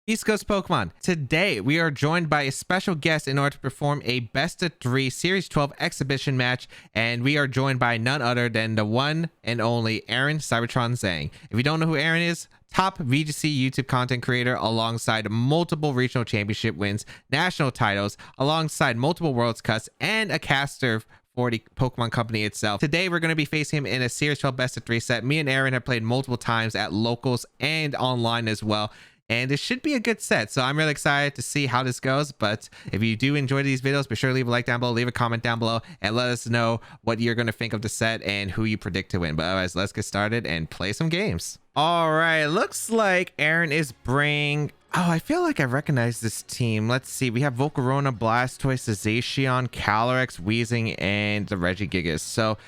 Beastcoast Pokemon. Today, we are joined by a special guest in order to perform a best of 3 Series 12 exhibition match, and we are joined by none other than the one and only Aaron Cybertron Zheng. If you don't know who Aaron is, top VGC YouTube content creator alongside multiple regional championship wins, national titles, alongside multiple Worlds Cups, and a caster for the Pokemon company itself. Today, we're going to be facing him in a Series 12 best of 3 set. Me and Aaron have played multiple times at locals and online as well. And it should be a good set, so I'm really excited to see how this goes. But if you do enjoy these videos, be sure to leave a like down below, leave a comment down below, and let us know what you're going to think of the set and who you predict to win. But otherwise, let's get started and play some games. All right, looks like Aaron is bringing... Oh, I feel like I recognize this team. Let's see. We have Volcarona, Blastoise, Zacian, Calyrex, Weezing, and the Regigigas. So...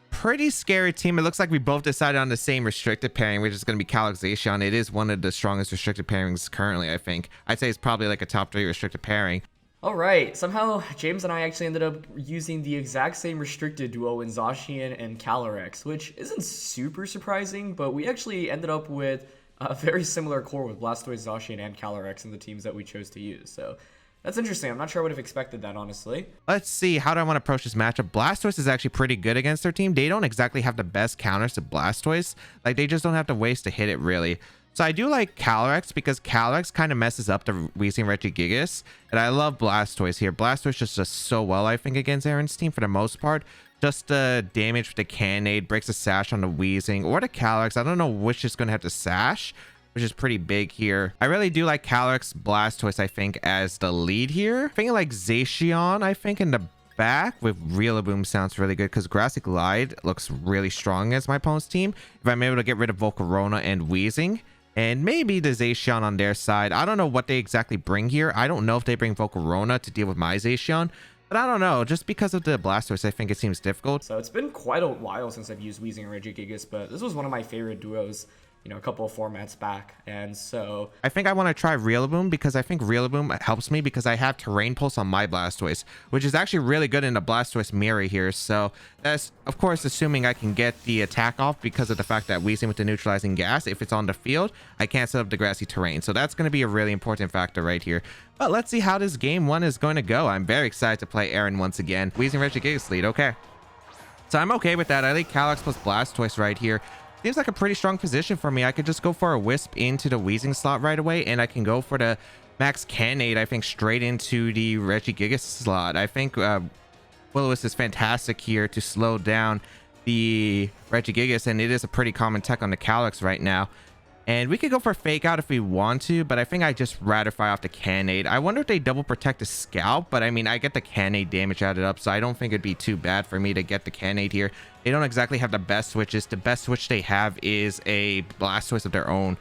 pretty scary team. It looks like we both decided on the same restricted pairing, which is going to be Calyrex Zacian. It is one of the strongest restricted pairings currently, I think. I'd say it's probably like a top 3 restricted pairing. All right, somehow James and I actually ended up using the exact same restricted duo in Zacian and Calyrex, which isn't super surprising, but we actually ended up with a very similar core with Blastoise, Zacian, and Calyrex in the teams that we chose to use. So that's interesting. I'm not sure I would have expected that, honestly. Let's see. How do I want to approach this matchup? Blastoise is actually pretty good against their team. They don't exactly have the best counters to Blastoise. Like, they just don't have the ways to hit it, really. So I do like Calyrex because Calyrex kind of messes up the Weezing Regigigas. And I love Blastoise here. Blastoise just does so well, I think, against Aaron's team for the most part. Just the damage with the Cannade, breaks a sash on the Weezing or the Calyrex. I don't know which is going to have the sash, which is pretty big here. I really do like Calyrex, Blastoise, I think, as the lead here. Thinking like Zacian, I think, in the back with Rillaboom sounds really good because Grassy Glide looks really strong as my opponent's team. If I'm able to get rid of Volcarona and Weezing, and maybe the Zacian on their side. I don't know what they exactly bring here. I don't know if they bring Volcarona to deal with my Zacian, but I don't know. Just because of the Blastoise, I think it seems difficult. So it's been quite a while since I've used Weezing and Regigigas, but this was one of my favorite duos, you know, a couple of formats back. And so I think I want to try Rillaboom because I think Rillaboom helps me because I have Terrain Pulse on my Blastoise, which is actually really good in the Blastoise mirror here. So that's, of course, assuming I can get the attack off because of the fact that Weezing with the neutralizing gas, if it's on the field, I can't set up the grassy terrain. So that's going to be a really important factor right here. But let's see how this game 1 is going to go. I'm very excited to play Aaron once again. Weezing Regigigas lead. Okay. So I'm okay with that. I like Calyrex plus Blastoise right here. Seems like a pretty strong position for me. I could just go for a Wisp into the Weezing slot right away, and I can go for the Max Cannade, I think, straight into the Regigigas slot. I think Will-O-Wisp is fantastic here to slow down the Regigigas, and it is a pretty common tech on the Calyrex right now. And we could go for Fake Out if we want to, but I think I just rather fire off the Cannade. I wonder if they double protect the Scalp, but I mean, I get the Cannade damage added up, so I don't think it'd be too bad for me to get the Cannade here. They don't exactly have the best switches. The best switch they have is a Blastoise of their own.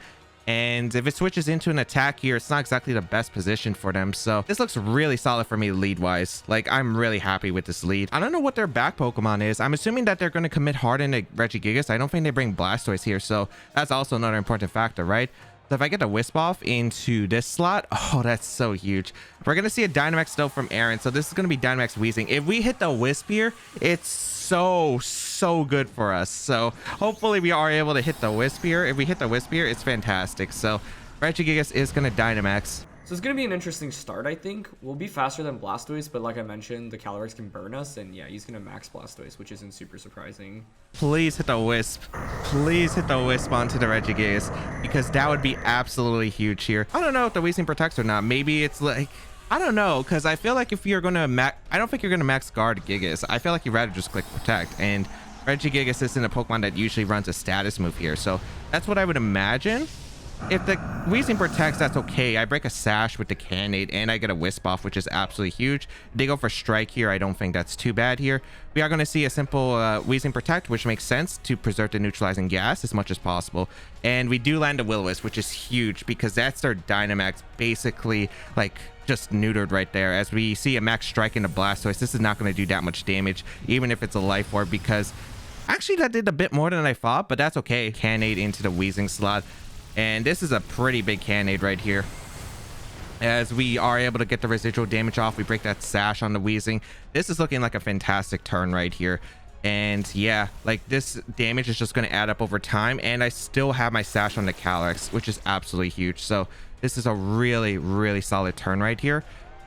And if it switches into an attack here, it's not exactly the best position for them. So this looks really solid for me lead-wise. Like, I'm really happy with this lead. I don't know what their back Pokemon is. I'm assuming that they're going to commit hard into Regigigas. I don't think they bring Blastoise here, so that's also another important factor, right? So if I get the Wisp off into this slot, oh, that's so huge. We're going to see a Dynamax still from Aaron, so this is going to be Dynamax Weezing. If we hit the Wisp here, it's so good for us. So hopefully we are able to hit the Wisp here. If we hit the Wisp here, it's fantastic. So Regigigas is going to Dynamax. So it's going to be an interesting start, I think. We'll be faster than Blastoise, but like I mentioned, the Calyrex can burn us, and yeah, he's going to max Blastoise, which isn't super surprising. Please hit the Wisp. Please hit the Wisp onto the Regigigas, because that would be absolutely huge here. I don't know if the Weezing protects or not. Maybe it's like... I don't know, because I feel like if you're going to max... I don't think you're going to max guard Gigas. I feel like you'd rather just click protect, and Regigigas isn't a Pokemon that usually runs a status move here, so that's what I would imagine. If the Weezing protects, that's okay. I break a Sash with the Cannade, and I get a Wisp off, which is absolutely huge. They go for Strike here. I don't think that's too bad here. We are going to see a simple Weezing Protect, which makes sense to preserve the neutralizing gas as much as possible. And we do land a Will-O-Wisp, which is huge, because that's their Dynamax basically, like, just neutered right there. As we see a Max Strike into Blastoise, this is not going to do that much damage, even if it's a Life Orb, because actually that did a bit more than I thought, but that's okay. Cannade into the Weezing slot. And this is a pretty big Cannade right here. As we are able to get the residual damage off, we break that Sash on the Weezing. This is looking like a fantastic turn right here. And yeah, like this damage is just going to add up over time, and I still have my sash on the Calyrex, which is absolutely huge. So this is a really solid turn right here.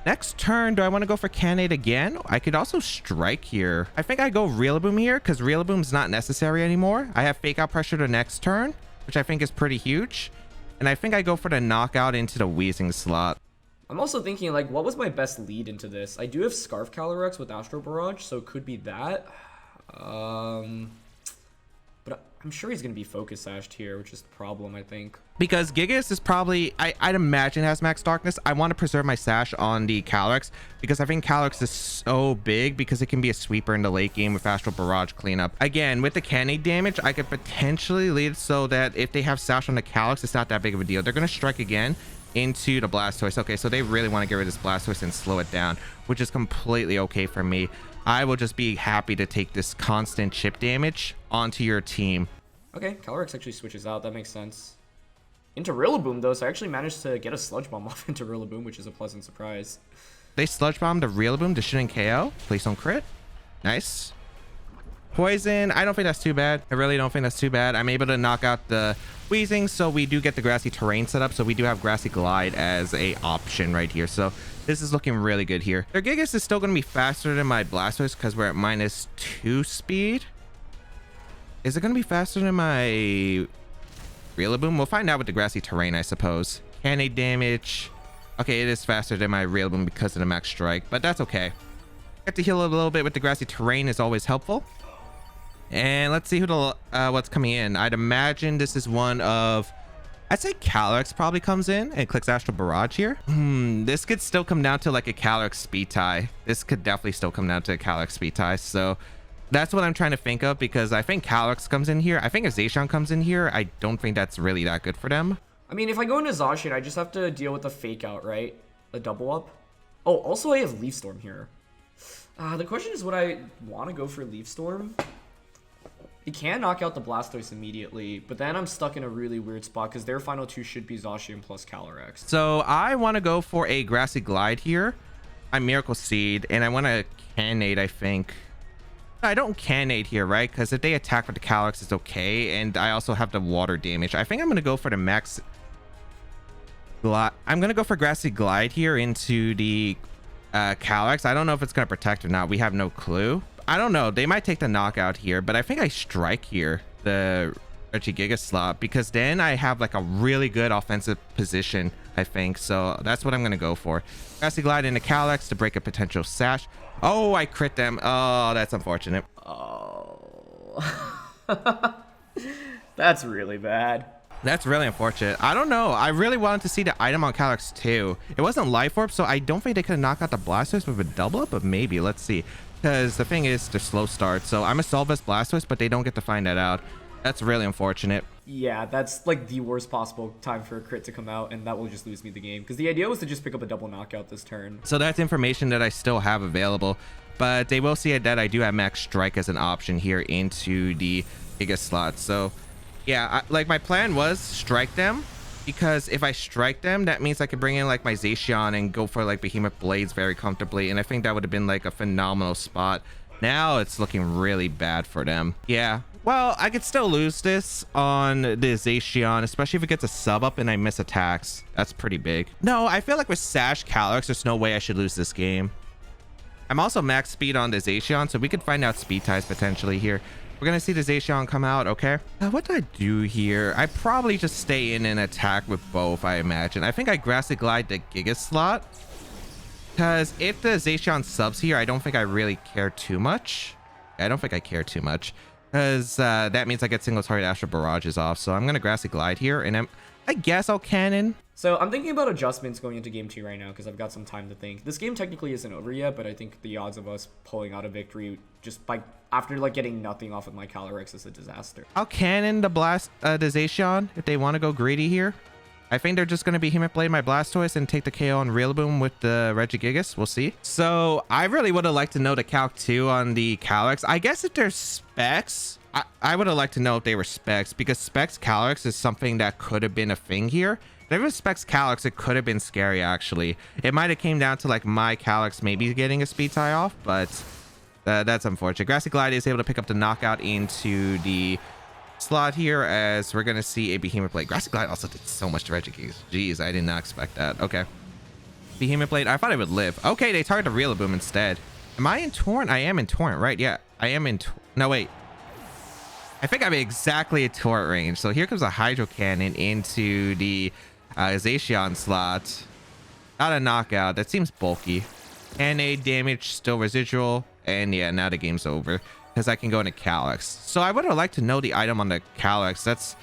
Next turn, do I want to go for Cannonade again? I could also strike here. I think I go Rillaboom here because Rillaboom's not necessary anymore. I have Fake Out Pressure the next turn, which I think is pretty huge. And I think I go for the knockout into the Wheezing slot. I'm also thinking, like, what was my best lead into this? I do have Scarf Calyrex with Astro Barrage, so it could be that. But I'm sure he's going to be Focus Sashed here, which is the problem, I think. Because Gigas is probably, I'd imagine, has Max Darkness. I want to preserve my sash on the Calyrex because I think Calyrex is so big because it can be a sweeper in the late game with Astral Barrage cleanup. Again, with the Cannonade damage, I could potentially lead so that if they have sash on the Calyrex, it's not that big of a deal. They're going to strike again into the Blastoise. Okay, so they really want to get rid of this Blastoise and slow it down, which is completely okay for me. I will just be happy to take this constant chip damage onto your team. Okay, Calyrex actually switches out. That makes sense. Into Rillaboom, though, so I actually managed to get a Sludge Bomb off into Rillaboom, which is a pleasant surprise. They Sludge Bomb the Rillaboom to shouldn't KO. Please don't crit. Nice. Poison, I don't think that's too bad. I really don't think that's too bad. I'm able to knock out the Wheezing, so we do get the Grassy Terrain set up. So we do have Grassy Glide as a option right here. So this is looking really good here. Their Gigas is still going to be faster than my Blastoise because we're at -2 speed. Is it going to be faster than my Rillaboom? We'll find out with the Grassy Terrain, I suppose. Cannonade damage. Okay, it is faster than my Rillaboom because of the Max Strike, but that's okay. Get to heal a little bit with the Grassy Terrain is always helpful. And let's see who the what's coming in. I'd imagine this is one of, I'd say Calyrex probably comes in and clicks Astral Barrage here. This could still come down to like a Calyrex speed tie. This could definitely still come down to a Calyrex speed tie. So that's what I'm trying to think of because I think Calyrex comes in here. I think if Zacian comes in here, I don't think that's really that good for them. I mean, if I go into Zacian, I just have to deal with the Fake Out, right? A double up. Oh, also I have Leaf Storm here. The question is, would I want to go for Leaf Storm? He can knock out the Blastoise immediately, but then I'm stuck in a really weird spot because their final two should be Zacian plus Calyrex. So I want to go for a Grassy Glide here. I'm Miracle Seed, and I want to Cannonade, I think. I don't Cannonade here, right? Because if they attack with the Calyrex, it's okay, and I also have the water damage. I think I'm going to go for the Max Glide. I'm going to go for Grassy Glide here into the Calyrex. I don't know if it's going to protect or not. We have no clue. I don't know. They might take the knockout here, but I think I strike here the Regigigas slot because then I have like a really good offensive position, I think. So that's what I'm going to go for. Grassy Glide into Calyrex to break a potential sash. Oh, I crit them. Oh, that's unfortunate. Oh. That's really bad. That's really unfortunate. I don't know. I really wanted to see the item on Calyrex too. It wasn't Life Orb, so I don't think they could have knocked out the Blastoise with a double up, but maybe. Let's see. Because the thing is, they're slow start. So I'm a Solvus Blastoise, but they don't get to find that out. That's really unfortunate. Yeah, that's like the worst possible time for a crit to come out, and that will just lose me the game. Because the idea was to just pick up a double knockout this turn. So that's information that I still have available. But they will see that I do have Max Strike as an option here into the Giga slot. So yeah, like my plan was strike them. Because if I strike them, that means I could bring in like my Zacian and go for like Behemoth Blades very comfortably. And I think that would have been like a phenomenal spot. Now it's looking really bad for them. Yeah, well, I could still lose this on the Zacian, especially if it gets a sub up and I miss attacks. That's pretty big. No, I feel like with Sash Calyrex, there's no way I should lose this game. I'm also max speed on the Zacian, so we could find out speed ties potentially here. We're going to see the Zacian come out, okay? What do I do here? I probably just stay in and attack with both, I imagine. I think I Grassy Glide the Giga slot. Because if the Zacian subs here, I don't think I really care too much. I don't think I care too much. Because that means I get single target Astral Barrages off. So I'm going to Grassy Glide here, and I guess I'll Cannon. So I'm thinking about adjustments going into game 2 right now because I've got some time to think. This game technically isn't over yet, but I think the odds of us pulling out a victory just by after like getting nothing off of my Calyrex is a disaster. I'll Cannon the Zacian if they want to go greedy here. I think they're just going to be Behemoth Blade my Blastoise and take the KO on Rillaboom with the Regigigas. We'll see. So I really would have liked to know the Calc 2 on the Calyrex. I guess if there's specs, I would have liked to know if they were specs because specs Calyrex is something that could have been a thing here. If it was specs Calyrex, it could have been scary actually. It might have came down to like my Calyrex maybe getting a speed tie off, but That's unfortunate. Grassy Glide is able to pick up the knockout into the slot here, as we're gonna see a Behemoth Blade. Grassy Glide also did so much to Regigigas. Jeez, I did not expect that. Okay. Behemoth Blade. I thought it would live. Okay, they target the Rillaboom instead. Am I in Torrent? I am in Torrent, right? Yeah, I am in... No, wait. I think I'm exactly at Torrent range. So here comes a Hydro Cannon into the Zacian slot. Not a knockout. That seems bulky. And a damage still residual. And yeah, now the game's over, because I can go into Calyx. So I would have liked to know the item on the Calyx. That's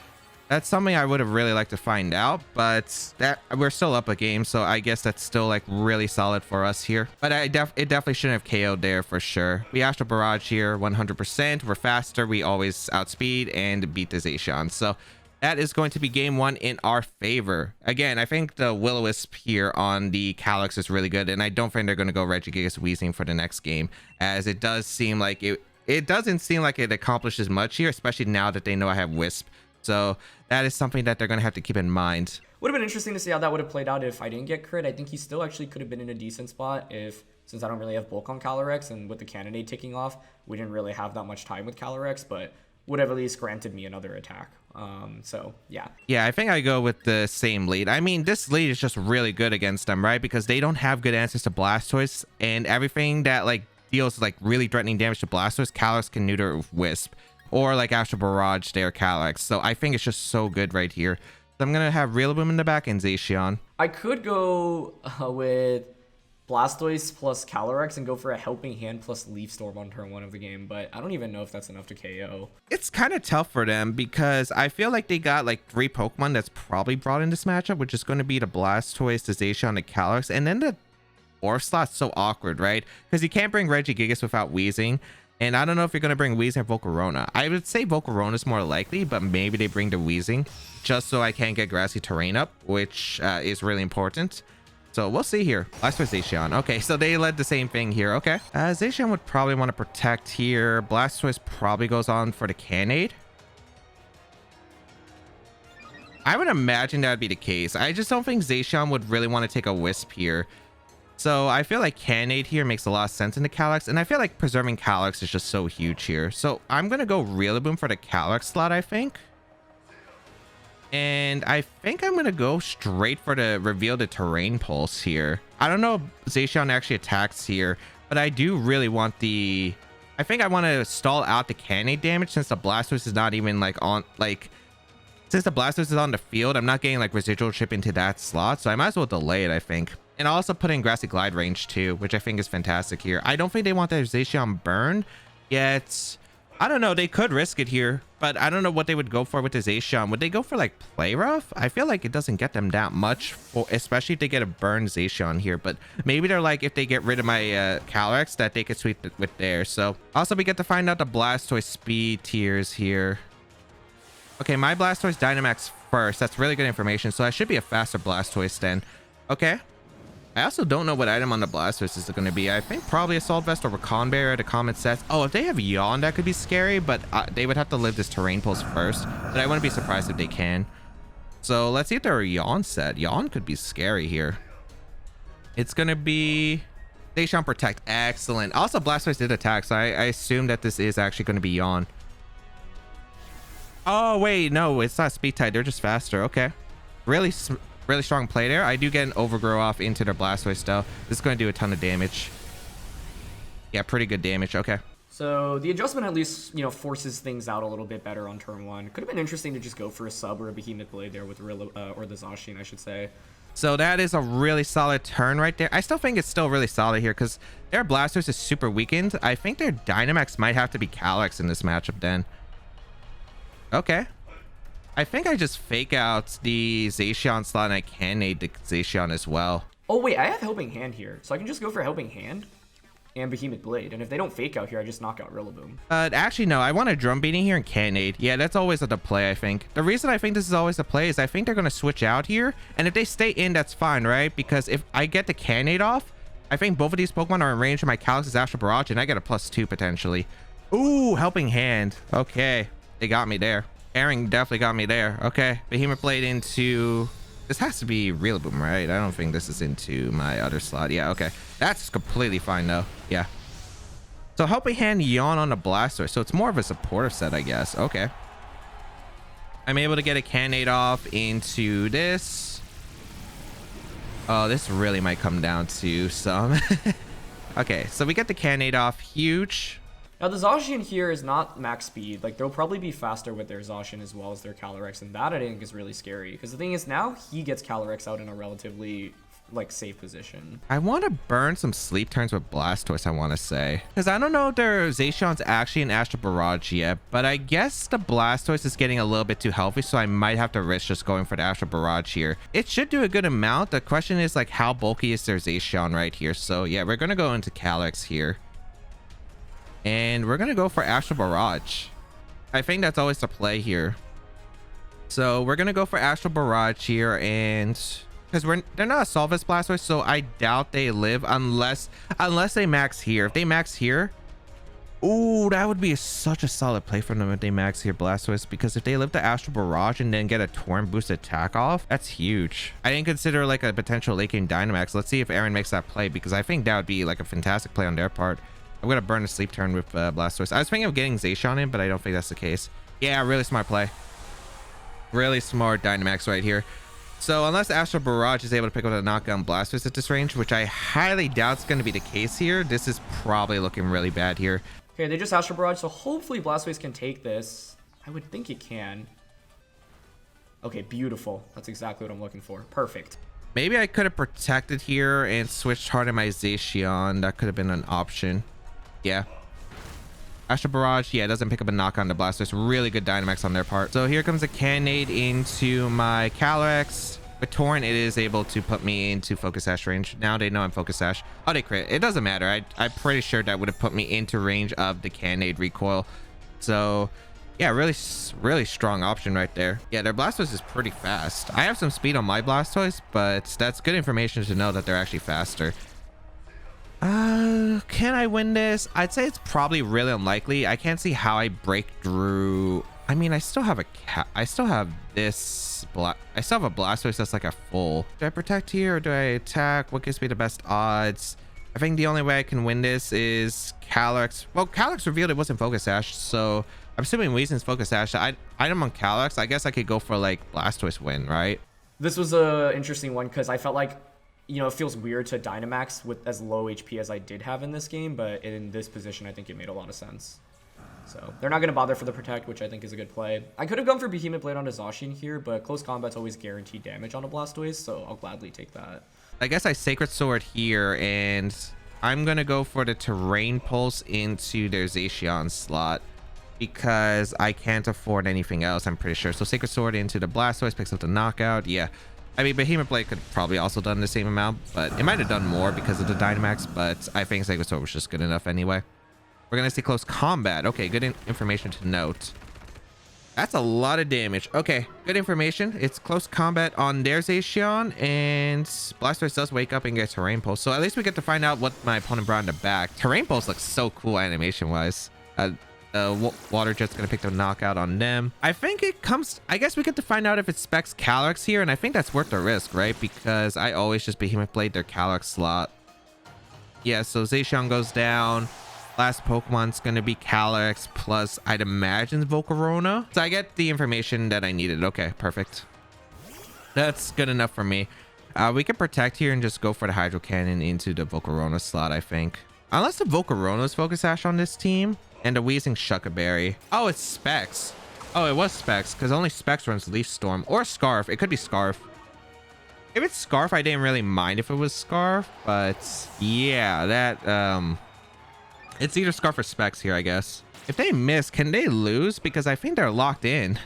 something I would have really liked to find out, but that we're still up a game, so I guess that's still like really solid for us here. But it definitely shouldn't have KO'd there for sure. We Astral Barrage here 100%. We're faster, we always outspeed and beat the Zacian. So that is going to be game one in our favor. Again, I think the Will-O-Wisp here on the Calyx is really good, and I don't think they're going to go Regigigas Weezing for the next game, as it does seem like it doesn't seem like it accomplishes much here, especially now that they know I have Wisp. So that is something that they're going to have to keep in mind. Would have been interesting to see how that would have played out if I didn't get crit. I think he still actually could have been in a decent spot if, since I don't really have bulk on Calyrex, and with the Cannonade ticking off, we didn't really have that much time with Calyrex, but would have at least granted me another attack. So yeah. Yeah, I think I go with the same lead. I mean, this lead is just really good against them, right? Because they don't have good answers to Blastoise, and everything that like deals like really threatening damage to Blastoise, Calyx can neuter with Wisp. Or like Astral Barrage there, Calyx. So I think it's just so good right here. So I'm going to have Rillaboom in the back and Zacian. I could go with Blastoise plus Calyrex and go for a Helping Hand plus Leaf Storm on turn 1 of the game. But I don't even know if that's enough to KO. It's kind of tough for them because I feel like they got like 3 Pokemon that's probably brought in this matchup, which is going to be the Blastoise, the Zacian, the Calyx. And then the Orb slot's so awkward, right? Because you can't bring Regigigas without Weezing. And I don't know if you're going to bring Weezing or Volcarona. I would say Volcarona is more likely, but maybe they bring the Weezing just so I can get Grassy Terrain up, which is really important. So we'll see here. Blastoise, Zacian. Okay, so they led the same thing here. Okay. Zacian would probably want to protect here. Blastoise probably goes on for the Cannonade. I would imagine that would be the case. I just don't think Zacian would really want to take a Wisp here. So I feel like Cannonade here makes a lot of sense in the Calyx, and I feel like preserving Calyx is just so huge here. So I'm going to go Rillaboom for the Calyx slot, I think. And I think I'm going to go straight for the reveal the Terrain Pulse here. I don't know if Zacian actually attacks here, but I do really want the... I think I want to stall out the Cannonade damage since the Blastoise is not even like on... like. Since the Blastoise is on the field, I'm not getting like residual chip into that slot, so I might as well delay it, I think. And I'll also put in Grassy Glide range too, which I think is fantastic here. I don't think they want their Zacian burn, yet I don't know. They could risk it here, but I don't know what they would go for with the Zacian. Would they go for like Play Rough? I feel like it doesn't get them that much, especially if they get a burn Zacian here. But maybe they're like, if they get rid of my Calyrex, that they could sweep it with theirs. So also we get to find out the Blastoise speed tiers here. Okay, my Blastoise Dynamax first. That's really good information. So I should be a faster Blastoise then. Okay. I also don't know what item on the Blastoise is going to be. I think probably Assault Vest or Recon Bear, the common sets. Oh, if they have Yawn, that could be scary, but they would have to live this Terrain Pulse first. But I wouldn't be surprised if they can. So let's see if they're a Yawn set. Yawn could be scary here. It's going to be Zacian Protect. Excellent. Also, Blastoise did attack, so I assume that this is actually going to be Yawn. Oh, wait. No, it's not Speed Type. They're just faster. Okay. Really strong play there. I do get an Overgrow off into their Blastoise though. This is going to do a ton of damage. Yeah, pretty good damage. Okay. So the adjustment at least, you know, forces things out a little bit better on turn 1. Could have been interesting to just go for a sub or a Behemoth Blade there with or the Zacian, I should say. So that is a really solid turn right there. I still think it's still really solid here because their Blastoise is super weakened. I think their Dynamax might have to be Calyx in this matchup then. Okay. I think I just fake out the Zacian slot and I can nade the Zacian as well. Oh wait, I have Helping Hand here. So I can just go for Helping Hand and Behemoth Blade. And if they don't fake out here, I just knock out Rillaboom. Actually, no. I want a Drum Beating here and Cannonade. Yeah, that's always the play, I think. The reason I think this is always the play is I think they're going to switch out here. And if they stay in, that's fine, right? Because if I get the Cannonade off, I think both of these Pokemon are in range of my Calyx's Astral Barrage, and I get a +2 potentially. Ooh, Helping Hand. Okay, they got me there. Airing definitely got me there. Okay, Behemoth Blade into... This has to be Rillaboom, right? I don't think this is into my other slot. Yeah, okay. That's completely fine, though. Yeah. So Helping Hand Yawn on the Blastoise. So it's more of a supportive set, I guess. Okay. I'm able to get a Cannonade off into this. Oh, this really might come down to some. Okay, so we get the Cannonade off. Huge. Now, the Zacian here is not max speed. Like, they'll probably be faster with their Zacian as well as their Calyrex, and that I think is really scary. Because the thing is, now he gets Calyrex out in a relatively, like, safe position. I want to burn some sleep turns with Blastoise, I want to say. Because I don't know if their Zacian's actually an Astral Barrage yet, but I guess the Blastoise is getting a little bit too healthy, so I might have to risk just going for the Astral Barrage here. It should do a good amount. The question is, like, how bulky is their Zacian right here? So, yeah, we're going to go into Calyrex here. And we're going to go for Astral Barrage. I think that's always the play here. So we're going to go for Astral Barrage here. And because they're not a Solvus Blastoise, so I doubt they live unless they max here. If they max here, ooh, that would be such a solid play for them if they max here Blastoise. Because if they live the Astral Barrage and then get a Torn Boost attack off, that's huge. I didn't consider like a potential late game Dynamax. Let's see if Aaron makes that play, because I think that would be like a fantastic play on their part. I'm going to burn a sleep turn with Blastoise. I was thinking of getting Zacian in, but I don't think that's the case. Yeah, really smart play. Really smart Dynamax right here. So unless Astral Barrage is able to pick up a knockdown Blastoise at this range, which I highly doubt is going to be the case here, this is probably looking really bad here. Okay, they just Astral Barrage, so hopefully Blastoise can take this. I would think it can. Okay, beautiful. That's exactly what I'm looking for. Perfect. Maybe I could have protected here and switched hard in my Zacian. That could have been an option. Yeah. Astral Barrage, yeah, doesn't pick up a knock on the Blastoise. Really good Dynamax on their part. So here comes a Cannonade into my Calyrex. With Torrent, it is able to put me into Focus Sash range. Now they know I'm Focus Sash. Oh, they crit. It doesn't matter. I'm pretty sure that would have put me into range of the Cannonade recoil. So, yeah, really strong option right there. Yeah, their Blastoise is pretty fast. I have some speed on my Blastoise, but that's good information to know that they're actually faster. Can I win this? I'd say it's probably really unlikely. I can't see how I break through. I mean, I still have a Blastoise that's like a full. Do I protect here or do I attack? What gives me the best odds? I think the only way I can win this is Calyrex. Well, Calyrex revealed it wasn't Focus Sash, so I'm assuming Weezing's Focus Sash. Item on Calyrex, I guess I could go for like Blastoise win, right? This was a interesting one because I felt like, you know, it feels weird to Dynamax with as low HP as I did have in this game, but in this position, I think it made a lot of sense. So they're not going to bother for the Protect, which I think is a good play. I could have gone for Behemoth Blade on a Zacian here, but close combat's always guaranteed damage on a Blastoise, so I'll gladly take that. I guess I Sacred Sword here, and I'm going to go for the Terrain Pulse into their Zacian slot because I can't afford anything else, I'm pretty sure. So Sacred Sword into the Blastoise, picks up the knockout. Yeah. I mean, Behemoth Blade could probably also done the same amount, but it might have done more because of the Dynamax, but I think Sacred Sword was just good enough anyway. We're going to see close combat. Okay, good information to note. That's a lot of damage. Okay, good information. It's close combat on their Zacian, and Blastoise does wake up and get Terrain Pulse. So at least we get to find out what my opponent brought in the back. Terrain Pulse looks so cool animation-wise. Water Jet's gonna pick the knockout on them. I think it comes, I guess we get to find out if it specs Calyrex here, and I think that's worth the risk, right? Because I always just Behemoth Blade their Calyrex slot. Yeah, so Zacian goes down. Last Pokemon's gonna be Calyrex plus, I'd imagine, Volcarona. So I get the information that I needed. Okay, perfect. That's good enough for me. We can protect here and just go for the Hydro Cannon into the Volcarona slot, I think. Unless the Volcarona's Focus Sash on this team. And a Weezing Shuckaberry. Oh, it's Specs. Oh, it was Specs, because only Specs runs Leaf Storm. Or Scarf. It could be Scarf. If it's Scarf, I didn't really mind if it was Scarf. But, yeah, that, it's either Scarf or Specs here, I guess. If they miss, can they lose? Because I think they're locked in.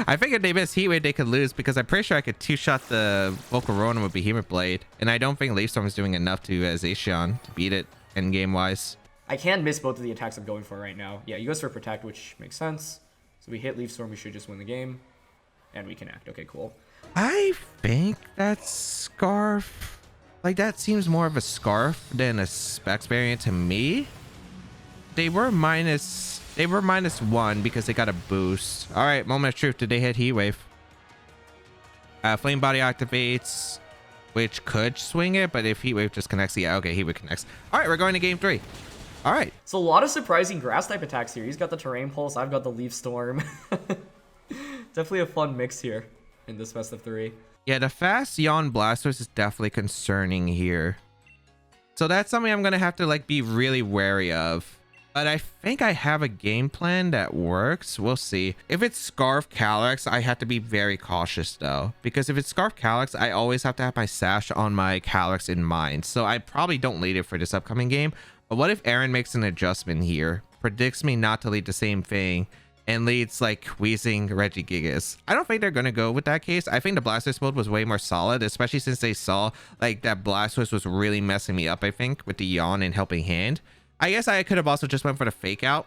I think if they miss Heat Wave, they could lose, because I'm pretty sure I could two-shot the Volcarona with Behemoth Blade. And I don't think Leaf Storm is doing enough to Zacian to beat it endgame-wise. I can miss both of the attacks I'm going for right now. Yeah, he goes for Protect, which makes sense. So we hit Leaf Storm, we should just win the game. And we connect. Okay, cool. I think that's Scarf. Like, that seems more of a Scarf than a Specs variant to me. They were minus 1 because they got a boost. All right, moment of truth. Did they hit Heat Wave? Flame Body activates, which could swing it, but if Heat Wave just connects, yeah, okay, Heat Wave connects. All right, we're going to game 3. All right. So a lot of surprising grass type attacks here. He's got the Terrain Pulse. I've got the Leaf Storm. Definitely a fun mix here in this best of 3. Yeah, the fast Yawn Blastoise is definitely concerning here. So that's something I'm going to have to like be really wary of. But I think I have a game plan that works. We'll see. If it's Scarf Calyrex, I have to be very cautious though. Because if it's Scarf Calyrex, I always have to have my Sash on my Calyrex in mind. So I probably don't lead it for this upcoming game. But what if Aaron makes an adjustment here? Predicts me not to lead the same thing. And leads like Wheezing Regigigas. I don't think they're going to go with that case. I think the Blastoise build was way more solid. Especially since they saw like that Blastoise was really messing me up, I think. With the Yawn and Helping Hand. I guess I could have also just went for the fake out,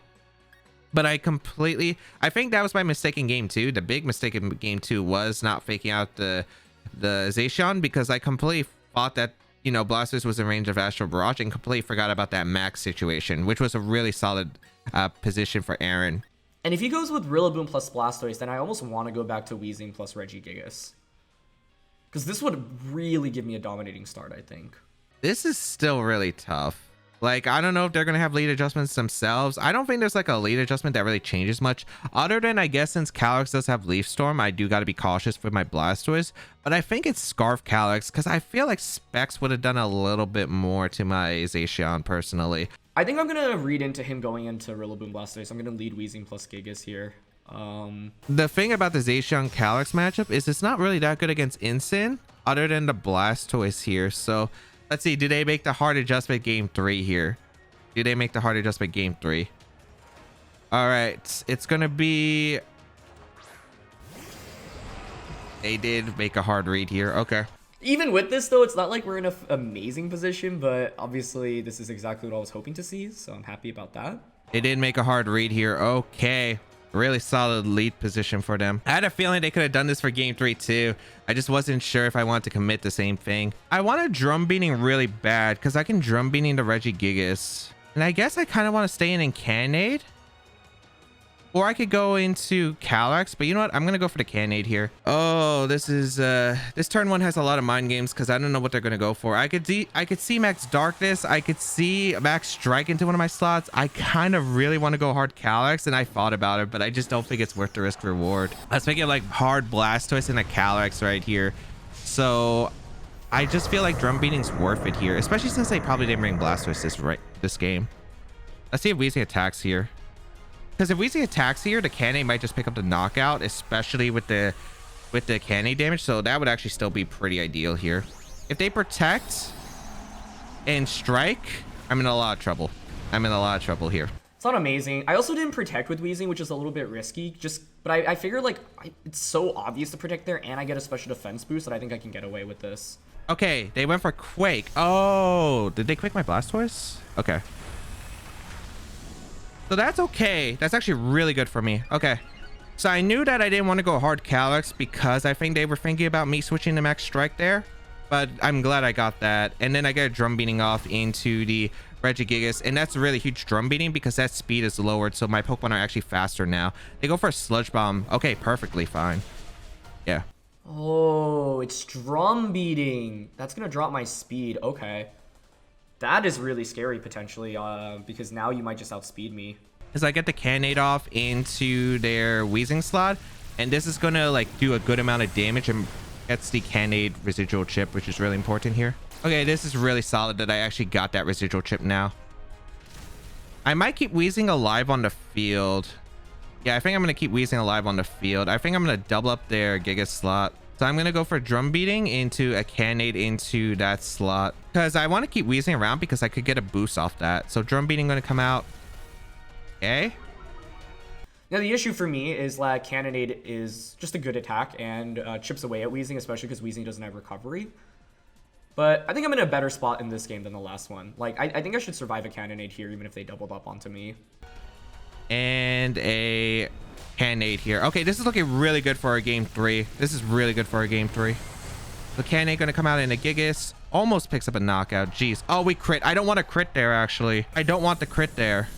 but I think that was my mistake in game 2. The big mistake in game 2 was not faking out the Zacian, because I completely thought that, you know, Blastoise was in range of Astral Barrage and completely forgot about that max situation, which was a really solid position for Aaron. And if he goes with Rillaboom plus Blastoise, then I almost want to go back to Wheezing plus Regigigas. Because this would really give me a dominating start, I think. This is still really tough. Like, I don't know if they're going to have lead adjustments themselves. I don't think there's like a lead adjustment that really changes much. Other than, I guess, since Calyrex does have Leaf Storm, I do got to be cautious with my Blastoise. But I think it's Scarf Calyrex because I feel like Specs would have done a little bit more to my Zacian personally. I think I'm going to read into him going into Rillaboom Blastoise. I'm going to lead Wheezing plus Gigas here. The thing about the Zacian Calyrex matchup is it's not really that good against Incin other than the Blastoise here. So let's see, do they make the hard adjustment game 3 here? Do they make the hard adjustment game 3? All right, it's gonna be, they did make a hard read here. Okay. Even with this though, it's not like we're in an amazing position, but obviously this is exactly what I was hoping to see, so I'm happy about that. They did make a hard read here. Okay. Really solid lead position for them. I had a feeling they could have done this for game 3 too. I just wasn't sure if I wanted to commit the same thing. I want a drum beating really bad because I can drum beating the Regigigas. And I guess I kind of want to stay in Cannade. Or I could go into Calyrex, but you know what? I'm going to go for the Cannade here. Oh, this is, this turn 1 has a lot of mind games because I don't know what they're going to go for. I could see Max Darkness. I could see Max Strike into one of my slots. I kind of really want to go hard Calyrex, and I thought about it, but I just don't think it's worth the risk reward. I was thinking like hard Blastoise and a Calyrex right here. So I just feel like drum beating's worth it here, especially since they probably didn't bring Blastoise this game. Let's see if Weezing attacks here. Because if Weezing attacks here, the Cannade might just pick up the knockout, especially with the Cannade damage. So that would actually still be pretty ideal here. If they protect and strike, I'm in a lot of trouble. I'm in a lot of trouble here. It's not amazing. I also didn't protect with Weezing, which is a little bit risky. But I figured like it's so obvious to protect there, and I get a special defense boost that I think I can get away with this. Okay, they went for Quake. Oh, did they Quake my Blastoise? Okay. So that's okay. That's actually really good for me. Okay. So I knew that I didn't want to go hard Calyrex because I think they were thinking about me switching to Max Strike there. But I'm glad I got that. And then I get a drum beating off into the Regigigas. And that's a really huge drum beating because that speed is lowered. So my Pokemon are actually faster now. They go for a Sludge Bomb. Okay, perfectly fine. Yeah. Oh, it's drum beating. That's going to drop my speed. Okay. That is really scary potentially because now you might just outspeed me. As I get the Cannade off into their Weezing slot, and this is gonna like do a good amount of damage and gets the Cannade residual chip, which is really important here. Okay, this is really solid that I actually got that residual chip now. I might keep Weezing alive on the field. Yeah, I think I'm gonna keep Weezing alive on the field. I think I'm gonna double up their Giga slot. So I'm going to go for drum beating into a Cannade into that slot because I want to keep Weezing around because I could get a boost off that. So drum beating going to come out. Okay. Now the issue for me is that Cannonade is just a good attack and chips away at Weezing, especially because Weezing doesn't have recovery. But I think I'm in a better spot in this game than the last one. Like, I think I should survive a Cannonade here even if they doubled up onto me. And a Cannade here. Okay, this is looking really good for our game 3. This is really good for our game 3. The Cannade gonna come out in a Gigas. Almost picks up a knockout. Jeez. Oh, we crit. I don't want to crit there, actually. I don't want the crit there.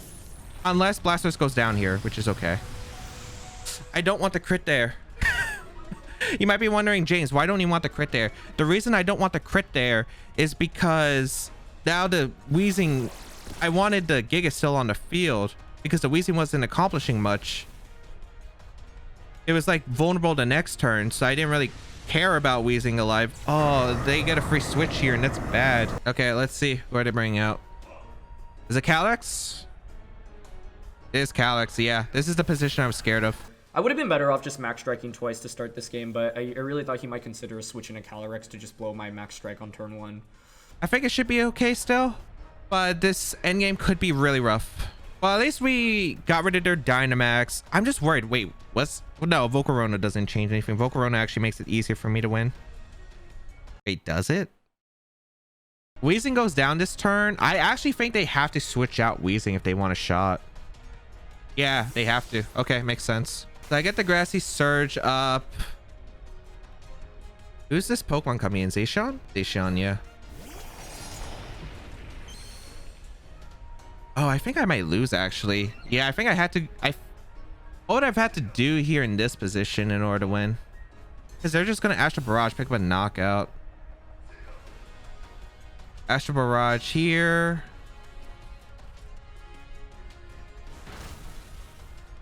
Unless Blastoise goes down here, which is okay. I don't want the crit there. You might be wondering, James, why don't you want the crit there? The reason I don't want the crit there is because now the Weezing I wanted the Giga still on the field because the Weezing wasn't accomplishing much. It was like vulnerable the next turn, so I didn't really care about Weezing alive. Oh, they get a free switch here, and that's bad. Okay, let's see who are they bringing out. Is it Calyx? It is Calyx. Yeah, this is the position I was scared of. I would have been better off just max striking twice to start this game, but I really thought he might consider a switch in a Calyrex to just blow my max strike on turn 1. I think it should be okay still, but this endgame could be really rough. Well, at least we got rid of their Dynamax. I'm just worried. Wait, no, Volcarona doesn't change anything. Volcarona actually makes it easier for me to win. Wait, does it? Weezing goes down this turn. I actually think they have to switch out Weezing if they want a shot. Yeah, they have to. Okay, makes sense. So I get the Grassy Surge up. Who's this Pokemon coming in? Zacian? Zacian, yeah. Oh, I think I might lose actually. Yeah, I think I had to. What would I've had to do here in this position in order to win? Because they're just gonna Astral Barrage, pick up a knockout. Astral Barrage here.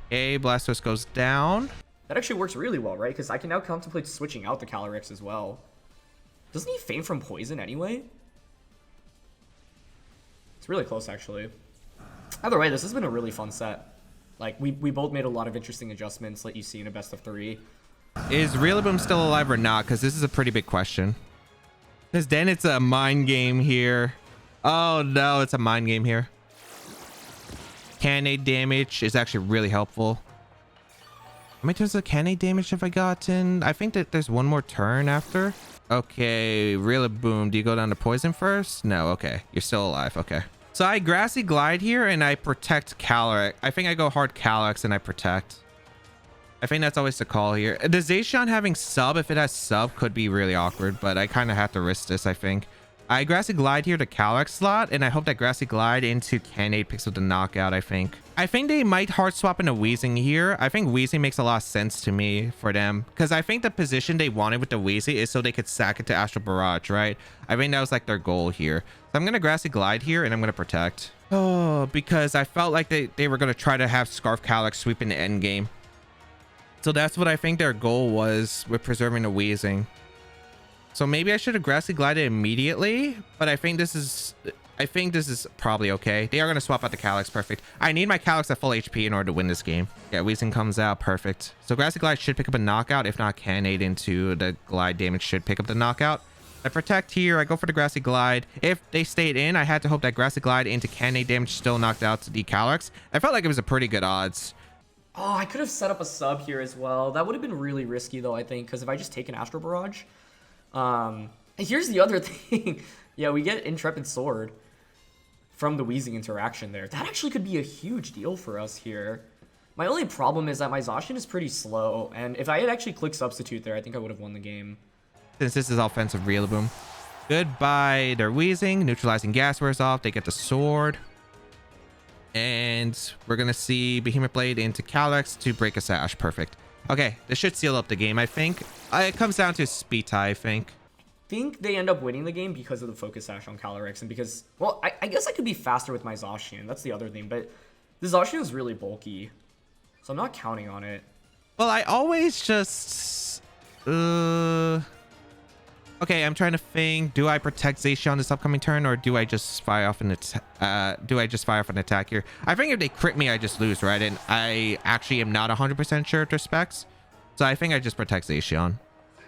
Okay, Blastoise goes down. That actually works really well, right? Because I can now contemplate switching out the Calyrex as well. Doesn't he faint from poison anyway? It's really close, actually. Either way, this has been a really fun set. Like, we both made a lot of interesting adjustments like you see in a best of 3. Is Rillaboom still alive or not? Because this is a pretty big question. Because then it's a mind game here. Oh no, it's a mind game here. Cannonade damage is actually really helpful. How many turns of Cannonade damage have I gotten? I think that there's one more turn after. Okay, Rillaboom, do you go down to poison first? No, okay. You're still alive, okay. So I Grassy Glide here and I protect Calyrex. I think I go hard Calyrex and I protect. I think that's always the call here. The Zacian having sub, if it has sub, could be really awkward, but I kind of have to risk this, I think. I Grassy Glide here to Calyrex slot, and I hope that Grassy Glide into Cannonade picks up the knockout, I think. I think they might hard swap into Weezing here. I think Weezing makes a lot of sense to me for them, because I think the position they wanted with the Weezing is so they could sack it to Astral Barrage, right? I think that was like their goal here. So I'm going to Grassy Glide here, and I'm going to protect. Oh, because I felt like they were going to try to have Scarf Calyrex sweep in the end game. So that's what I think their goal was with preserving the Weezing. So maybe I should have Grassy Glided immediately, but I think this is probably okay. They are going to swap out the Calyrex. Perfect. I need my Calyrex at full HP in order to win this game. Yeah, Weezing comes out. Perfect. So Grassy Glide should pick up a knockout. If not, Cannonade into the Glide damage should pick up the knockout. I protect here. I go for the Grassy Glide. If they stayed in, I had to hope that Grassy Glide into Cannonade damage still knocked out to the Calyrex. I felt like it was a pretty good odds. Oh, I could have set up a sub here as well. That would have been really risky though, I think, because if I just take an Astral Barrage... here's the other thing. Yeah, we get Intrepid Sword from the Weezing interaction there. That actually could be a huge deal for us here. My only problem is that my Zacian is pretty slow, and if I had actually clicked Substitute there, I think I would have won the game. Since this is offensive Rillaboom. Goodbye, they're Weezing. Neutralizing gas wears off. They get the sword. And we're going to see Behemoth Blade into Calyrex to break a Sash. Perfect. Okay, this should seal up the game, I think. It comes down to a speed tie, I think. I think they end up winning the game because of the Focus Sash on Calyrex and because, well, I guess I could be faster with my Zacian. That's the other thing, but the Zacian is really bulky, so I'm not counting on it. Well, I always just... Okay, I'm trying to think. Do I protect Zacian this upcoming turn, or do I just fire off an attack here? I think if they crit me, I just lose, right? And I actually am not 100% sure if there's specs. So I think I just protect Zacian.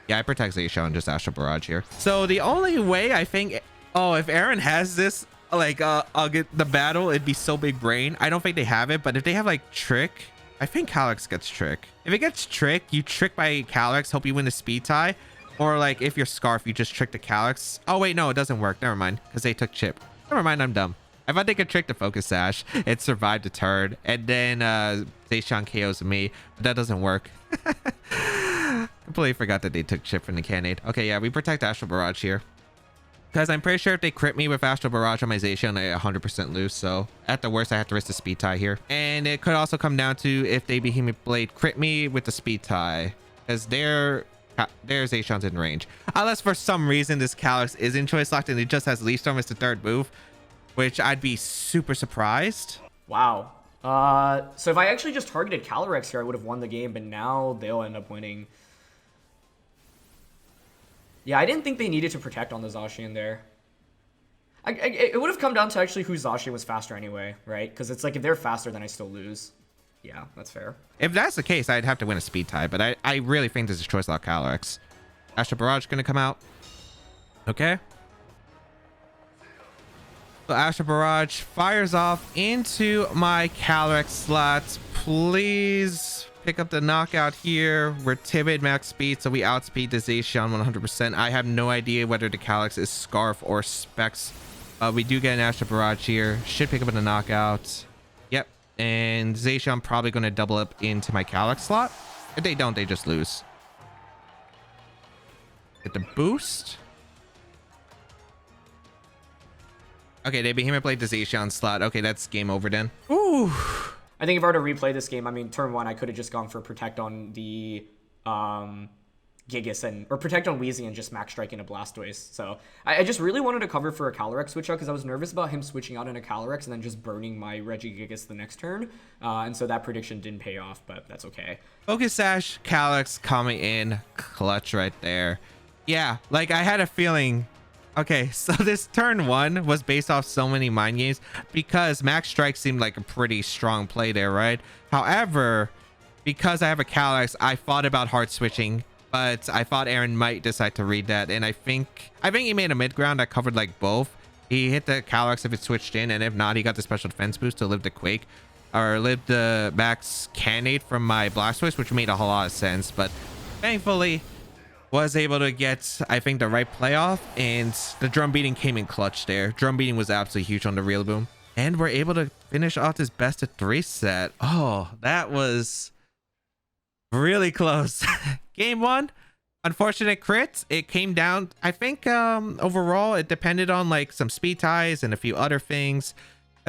Yeah, I protect Zacian, just Astral Barrage here. So the only way I think... Oh, if Aaron has this, like, I'll get the battle, it'd be so big brain. I don't think they have it, but if they have, like, Trick... I think Calyrex gets Trick. If it gets Trick, you trick by Calyrex, hope you win the speed tie. Or, like, if you're Scarf, you just trick the Calyrex. Oh, wait, no, it doesn't work. Never mind, because they took Chip. Never mind, I'm dumb. I thought they could trick the Focus Sash. It survived a turn. And then Zacian KOs me. But that doesn't work. Completely forgot that they took Chip from the Cannonade. Okay, yeah, we protect Astral Barrage here. Because I'm pretty sure if they crit me with Astral Barrage on my Zacian, I 100% lose. So, at the worst, I have to risk the speed tie here. And it could also come down to if they Behemoth Blade crit me with the speed tie. Because their Zacian's in range. Unless for some reason this Calyrex is in choice locked and it just has Leaf Storm as the third move. which I'd be super surprised. Wow. So if I actually just targeted Calyrex here, I would have won the game, but now they'll end up winning. Yeah, I didn't think they needed to protect on the Zacian there. It would have come down to actually who Zacian was faster anyway, right? Because it's like if they're faster, then I still lose. Yeah, that's fair. If that's the case, I'd have to win a speed tie, but I really think this is choice lock Calyrex. Astral Barrage going to come out. Okay. So Astral Barrage fires off into my Calyrex slot. Please pick up the knockout here. We're timid max speed, so we outspeed the Zacian 100%. I have no idea whether the Calyrex is Scarf or Specs. We do get an Astral Barrage here. Should pick up the knockout. Yep. And Zacian probably going to double up into my Calyrex slot. If they don't, they just lose. Get the boost. Okay, they Behemoth Blade the Zacian slot. Okay, that's game over then. Ooh. I think if I were to replay this game, I mean, turn 1, I could have just gone for Protect on the Gigas or Protect on Wheezy and just Max Strike into Blastoise. So I just really wanted to cover for a Calyrex switch out because I was nervous about him switching out into Calyrex and then just burning my Regigigas the next turn. And so that prediction didn't pay off, but that's okay. Focus Sash, Calyrex coming in clutch right there. Yeah, like I had a feeling. Okay, so this turn 1 was based off so many mind games because Max Strike seemed like a pretty strong play there, right? However, because I have a Calyrex, I thought about hard switching, but I thought Aaron might decide to read that, and I think he made a mid ground that covered like both. He hit the Calyrex if it switched in, and if not, he got the special defense boost to live the Quake or live the Max Cannonade from my Blastoise, which made a whole lot of sense. But thankfully, was able to get, I think, the right playoff, and the drum beating came in clutch there. Drum beating was absolutely huge on the Rillaboom, and we're able to finish off this best of 3 set. Oh, that was really close. Game 1, unfortunate crits. It came down, I think, overall it depended on like some speed ties and a few other things.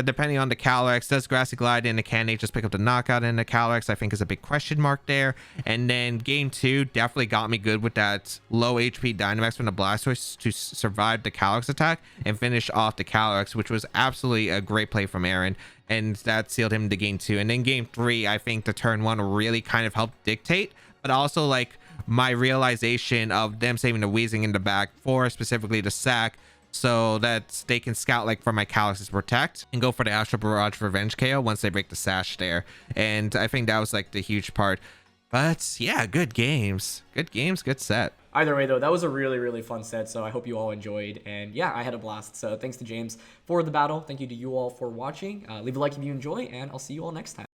Depending on the Calyrex, does Grassy Glide and the Cannonade just pick up the knockout in the Calyrex? I think is a big question mark there. And then game 2 definitely got me good with that low HP Dynamax from the Blastoise to survive the Calyrex attack and finish off the Calyrex, which was absolutely a great play from Aaron. And that sealed him into game 2. And then game 3, I think the turn 1 really kind of helped dictate, but also like my realization of them saving the Weezing in the back for specifically the sack, so that they can scout like for my Calyrex to protect and go for the Astral Barrage Revenge KO once they break the sash there. And I think that was like the huge part. But yeah, good games, good set. Either way though, that was a really fun set, so I hope you all enjoyed, and yeah, I had a blast. So thanks to James for the battle. Thank you to you all for watching. Leave a like if you enjoy, and I'll see you all next time.